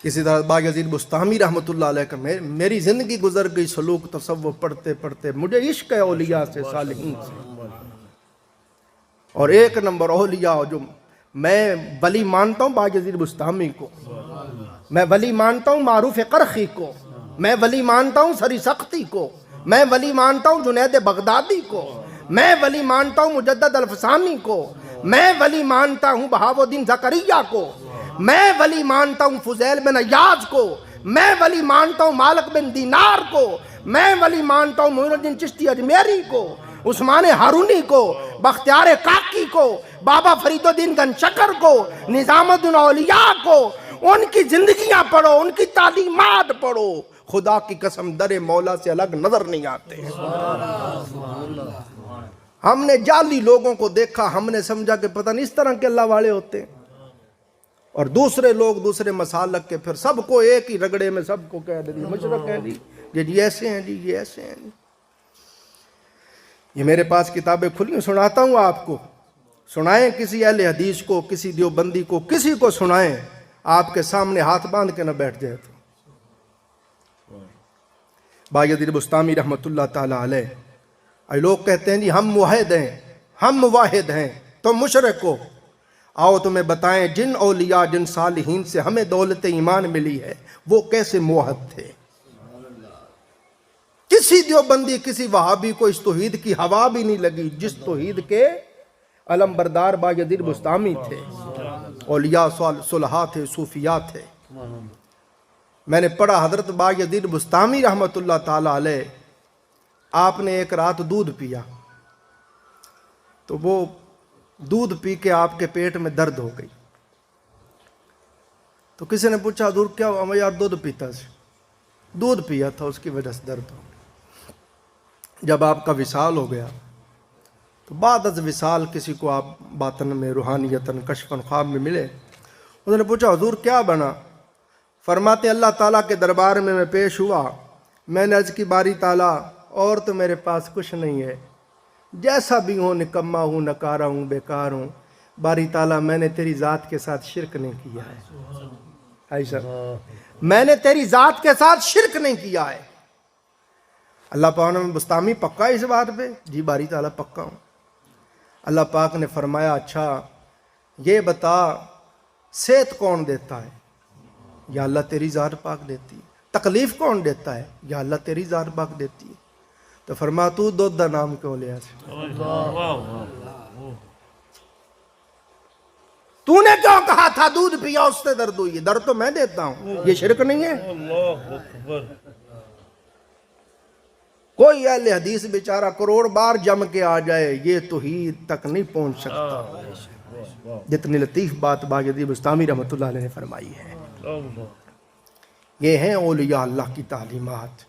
کسی طرح باقی بستامی رحمۃ اللہ علیہ کا میری زندگی گزر گئی سلوک تصوف پڑھتے پڑھتے، مجھے عشق ہے اولیاء سے، صالحین سے، اور ایک نمبر اولیاء جو میں ولی مانتا ہوں باقی بستامی کو، میں ولی مانتا ہوں معروف قرخی کو، میں ولی مانتا ہوں سری سختی کو، میں ولی مانتا ہوں جنید بغدادی کو، میں ولی مانتا ہوں مجدد الفسانی کو، میں ولی مانتا ہوں بہاؤ الدین زکریا کو، میں ولی مانتا ہوں فضیل بن عیاض کو، میں ولی مانتا ہوں مالک بن دینار کو، میں ولی مانتا ہوں معین الدین چشتی اجمیری کو، عثمان ہارونی کو، بختیار کاکی کو، بابا فرید الدین گنشکر کو، نظام الدین اولیاء کو۔ ان کی زندگیاں پڑھو، ان کی تعلیمات پڑھو، خدا کی قسم در مولا سے الگ نظر نہیں آتے ہیں۔ ہم نے جعلی لوگوں کو دیکھا، ہم نے سمجھا کہ پتہ نہیں اس طرح کے اللہ والے ہوتے ہیں، اور دوسرے لوگ دوسرے مسالک کے پھر سب کو ایک ہی رگڑے میں سب کو کہہ دیں مشرک ہیں جی، جی ایسے ہیں جی، یہ ایسے ہیں۔ یہ میرے پاس کتابیں کھلی ہیں، سناتا ہوں آپ کو، سنائیں کسی اہل حدیث کو، کسی دیوبندی کو، کسی کو سنائیں، آپ کے سامنے ہاتھ باندھ کے نہ بیٹھ جائے تو۔ باقی بستامی رحمۃ اللہ تعالیٰ علیہ، لوگ کہتے ہیں جی ہم موحد ہیں، ہم واحد ہیں، تم مشرک ہو۔ آؤ تمہیں بتائیں جن اولیاء جن صالحین سے ہمیں دولت ایمان ملی ہے وہ کیسے موحد تھے۔ کسی دیوبندی کسی وہابی کو اس توحید کی ہوا بھی نہیں لگی جس توحید کے علم بردار باقی بستامی تھے، اولیاء صلحاء تھے، صوفیاء تھے۔ میں نے پڑھا حضرت باقی بستامی رحمۃ اللہ تعالیٰ علیہ، آپ نے ایک رات دودھ پیا تو وہ دودھ پی کے آپ کے پیٹ میں درد ہو گئی، تو کسی نے پوچھا حضور کیا ہوا؟ میں یار دودھ پیتا سے، دودھ پیا تھا اس کی وجہ سے درد ہو گئی۔ جب آپ کا وصال ہو گیا تو بعد از وصال کسی کو آپ باطن میں روحانیتاً کشفاً خواب میں ملے، انہوں نے پوچھا حضور کیا بنا؟ فرماتے اللہ تعالیٰ کے دربار میں پیش ہوا، میں نے عرض کی باری تعالیٰ اور تو میرے پاس کچھ نہیں ہے، جیسا بھی ہوں، نکما ہوں، نکارا ہوں، بیکار ہوں، باری تعالیٰ میں نے تیری ذات کے ساتھ شرک نہیں کیا ہے، ایسا میں نے تیری ذات کے ساتھ شرک نہیں کیا ہے۔ اللہ پاک نے بستامی پکا اس بات پہ؟ جی باری تعالیٰ پکا ہوں۔ اللہ پاک نے فرمایا اچھا یہ بتا صحت کون دیتا ہے؟ یا اللہ تیری ذات پاک دیتی ہے۔ تکلیف کون دیتا ہے؟ یا اللہ تیری ذات پاک دیتی ہے۔ تو فرما تو دودھ دا نام کیوں لیا سے؟ تو نے کیوں کہا تھا دودھ پیا اس سے درد ہوئی؟ درد تو میں دیتا ہوں، یہ شرک نہیں ہے؟ کوئی اہل حدیث بیچارہ کروڑ بار جم کے آ جائے یہ توحید تک نہیں پہنچ سکتا جتنی لطیف بات باقی بستامی رحمۃ اللہ علیہ نے فرمائی ہے۔ یہ ہیں اولیاء اللہ کی تعلیمات۔